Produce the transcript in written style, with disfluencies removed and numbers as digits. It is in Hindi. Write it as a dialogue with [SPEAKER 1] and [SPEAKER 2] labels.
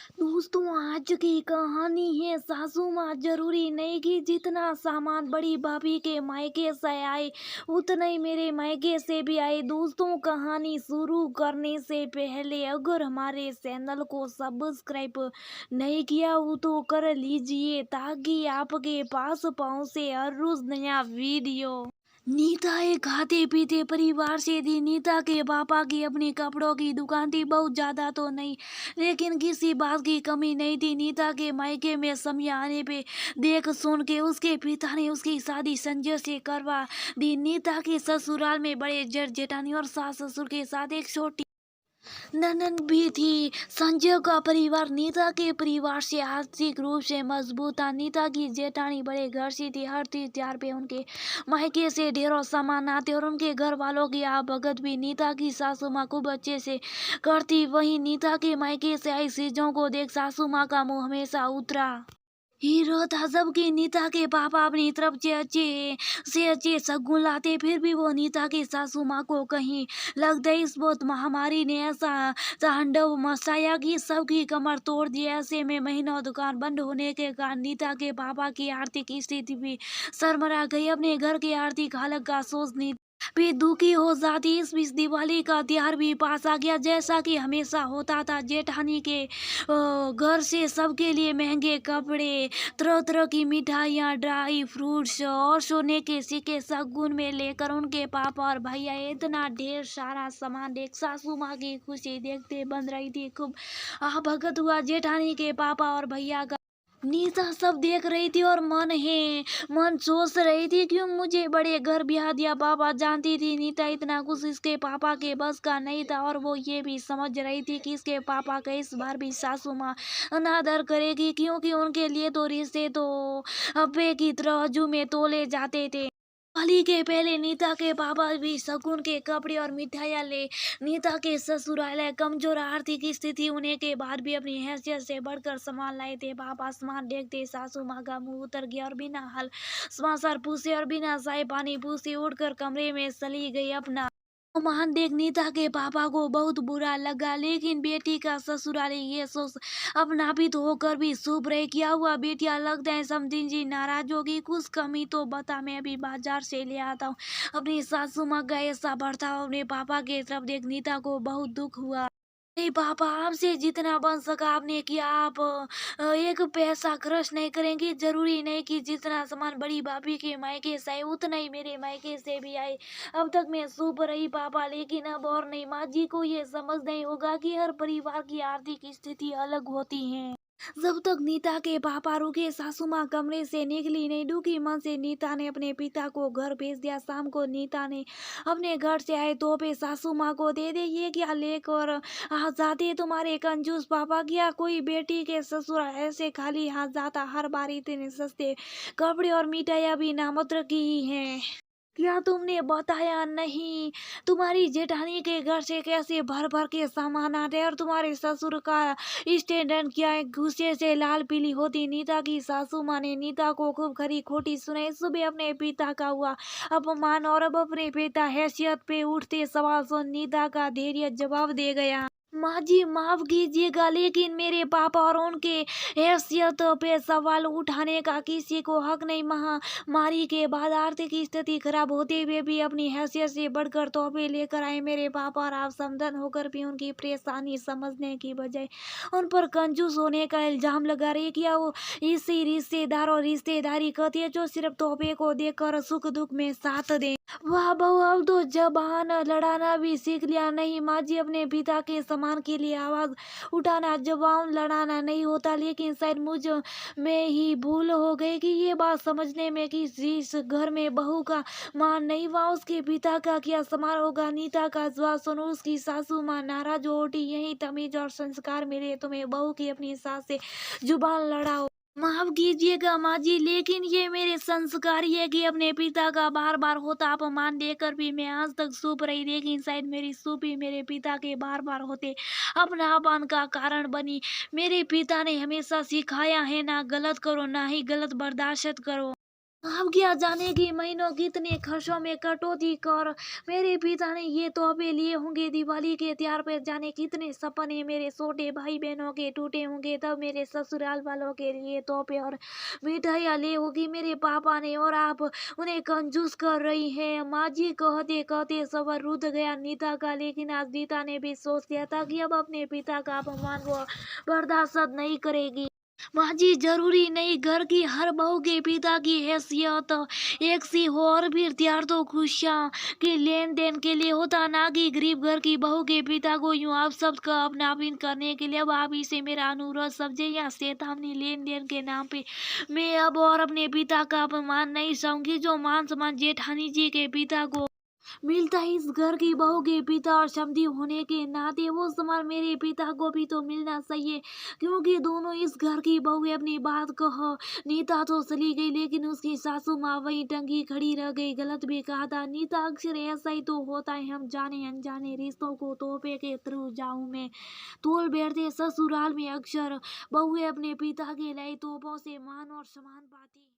[SPEAKER 1] दोस्तों, आज की कहानी है सासू माँ जरूरी नहीं कि जितना सामान बड़ी भाभी के मायके से आए उतना ही मेरे मायके से भी आए। दोस्तों, कहानी शुरू करने से पहले अगर हमारे चैनल को सब्सक्राइब नहीं किया हो तो कर लीजिए ताकि आपके पास पहुंचे हर रोज नया वीडियो। नीता एक खाते पीते परिवार से थी। नीता के पापा की अपनी कपड़ों की दुकान थी, बहुत ज्यादा तो नहीं लेकिन किसी बात की कमी नहीं थी। नीता के मायके में समय आने पे देख सुन के उसके पिता ने उसकी शादी संजय से करवा दी। नीता के ससुराल में बड़े जेठ जेठानी और सास ससुर के साथ एक छोटी ननद भी थी। संजय का परिवार नीता के परिवार से आर्थिक रूप से मजबूत था। नीता की जेठानी बड़े घर से थी। हर तीज त्योहार पे उनके मायके से ढेरों सामान आते और उनके घर वालों की भगत भी नीता की सासू माँ खूब अच्छे से करती। वहीं नीता के मायके से आई चीजों को देख सासू माँ का मुंह हमेशा उतरा हीरो था। जबकि नीता के पापा अपनी तरफ से अच्छे शगुन लाते, फिर भी वो नीता की सासू माँ को कहीं लगता इस बहुत महामारी ने ऐसा तांडव मचाया कि सबकी कमर तोड़ दी। ऐसे में महीनों दुकान बंद होने के कारण नीता के पापा की आर्थिक स्थिति भी सरमरा गई। अपने घर की आर्थिक हालत का सोच नीता भी दुखी हो जाती। इस बीच दिवाली का त्योहार भी पास आ गया। जैसा कि हमेशा होता था, जेठानी के घर से सबके लिए महंगे कपड़े, तरह तरह की मिठाइयाँ, ड्राई फ्रूट्स और सोने के सिक्के शगुन में लेकर उनके पापा और भैया इतना ढेर सारा सामान देख सासू माँ की खुशी देखते बन रही थी। खूब भगत हुआ जेठानी के पापा और भैया का। नीता सब देख रही थी और मन सोच रही थी क्यों मुझे बड़े घर ब्याह दिया। पापा जानती थी नीता इतना कुछ इसके पापा के बस का नहीं था और वो ये भी समझ रही थी कि इसके पापा का इस बार भी सासू माँ अनादर करेगी, क्योंकि उनके लिए तो रिश्ते तो अब्बे की तराजू में तोले जाते थे। दिवाली के पहले नीता के पापा भी शगुन के कपड़े और मिठाइयाँ ले नीता के ससुराल आए। कमजोर आर्थिक स्थिति होने के बाद भी अपनी हैसियत से बढ़कर सामान लाए थे। पापा सामान देखते सासू माँ का मुंह उतर गया और बिना हाल समाचार पूछे और बिना चाय पानी पूछे उठकर कमरे में चली गई। अपना मान देख नीता के पापा को बहुत बुरा लगा, लेकिन बेटी का ससुराल ये सोच अपनापित होकर भी शुभ रहे। क्या हुआ बेटिया, लगता है समझी जी नाराज होगी। कुछ कमी तो बता, मैं अभी बाजार से ले आता हूँ। अपनी सासू माँ का ऐसा बर्ताव अपने पापा की तरफ देख नीता को बहुत दुख हुआ। नहीं पापा, आपसे जितना बन सका आपने किया। आप एक पैसा खर्च नहीं करेंगे। जरूरी नहीं कि जितना सामान बड़ी भाभी के मायके से आए उतना ही मेरे मायके से भी आए। अब तक मैं चुप रही पापा, लेकिन अब और नहीं। माँ जी को ये समझ नहीं होगा कि हर परिवार की आर्थिक स्थिति अलग होती है। जब तक नीता के पापा रुके सासू माँ कमरे से निकली नहीं। दुखी मन से नीता ने अपने पिता को घर भेज दिया। शाम को नीता ने अपने घर से आए तोहफे सासू माँ को दे दे। ये क्या लेकर आ जाते तुम्हारे कंजूस पापा। क्या कोई बेटी के ससुर ऐसे खाली हाथ जाता। हर बार इतने सस्ते कपड़े और मिठाइयाँ भी नामत्र की ही हैं। क्या तुमने बताया नहीं तुम्हारी जेठानी के घर से कैसे भर भर के सामान आते हैं और तुम्हारे ससुर का स्टैंडर्ड क्या है, गुस्से से लाल पीली होती। नीता की सासू माँ ने नीता को खूब खरी खोटी सुनाई। सुबह अपने पिता का हुआ अपमान और अब अपने पिता हैसियत पे उठते सवाल सुन नीता का धैर्य जवाब दे गया। माँ जी माफ कीजिएगा, लेकिन मेरे पापा और उनके हैसियत पे सवाल उठाने का किसी को हक नहीं। महामारी के बाद आर्थिक स्थिति खराब होते हुए भी अपनी हैसियत से बढ़कर तोहफे लेकर आए मेरे पापा, और आप समझन होकर भी उनकी परेशानी समझने की बजाय उन पर कंजूस होने का इल्जाम लगा रही। किया वो इसी रिश्तेदार और रिश्तेदारी कहती है जो सिर्फ तोहफे को देखकर सुख दुख में साथ दे। वाह बहू, अब तो जबान लड़ाना भी सीख लिया। नहीं माँ जी, अपने पिता के सम्मान के लिए आवाज उठाना जबान लड़ाना नहीं होता, लेकिन शायद मुझ में ही भूल हो गई कि ये बात समझने में कि जिस घर में बहू का मान नहीं वहाँ उसके पिता का क्या सम्मान होगा। नीता का जवाब सुनो उसकी सासू माँ नाराज हो उठी। यही तमीज और संस्कार मिले तुम्हें बहू की अपनी सास से जुबान लड़ाओ। माफ कीजिएगा माँ जी, लेकिन ये मेरे संस्कार ही है कि अपने पिता का बार बार होता अपमान देकर भी मैं आज तक चुप रही, लेकिन शायद मेरी चुप ही मेरे पिता के बार बार होते अपना अपमान का कारण बनी। मेरे पिता ने हमेशा सिखाया है ना गलत करो ना ही गलत बर्दाश्त करो। अब क्या जाने कि महीनों कितने खर्चों में कटौती कर मेरे पिता ने ये तोहफे लिए होंगे। दिवाली के त्योहार पर जाने कितने सपने मेरे छोटे भाई बहनों के टूटे होंगे। तब मेरे ससुराल वालों के लिए तोहफे और मिठाइयाँ ले होगी मेरे पापा ने, और आप उन्हें कंजूस कर रही है। माँ जी कहते कहते सबर रुक गया नीता का, लेकिन आज नीता ने भी सोच लिया था कि अब अपने पिता का अपमान वो बर्दाश्त नहीं करेगी। माँ जी, जरूरी नहीं घर की हर बहू के पिता की हैसियत एक सी हो, और फिर त्योहार तो खुशियाँ के लेन देन के लिए होता, ना कि गरीब घर की बहू के पिता को यूं आप शब्द का अपनापन करने के लिए। अब आप इसे मेरा अनुरोध समझे या शैतानी लेन देन के नाम पे मैं अब और अपने पिता का अपमान नहीं सहूंगी। जो मान सम्मान जेठानी जी के पिता को मिलता है इस घर की बहू के पिता और समधी होने के नाते, वो सम्मान मेरे पिता को भी तो मिलना चाहिए, क्योंकि दोनों इस घर की बहू है। अपनी बात कह नीता तो चली गई, लेकिन उसकी सासू माँ वहीं टंगी खड़ी रह गई। गलत भी कहा था नीता, अक्सर ऐसा ही तो होता है, हम जाने अनजाने रिश्तों को तोहफे के थ्रू जाऊं में तोल बैठते। ससुराल में अक्सर बहुएं अपने पिता के लिए तोहफों से मान और सम्मान पाती।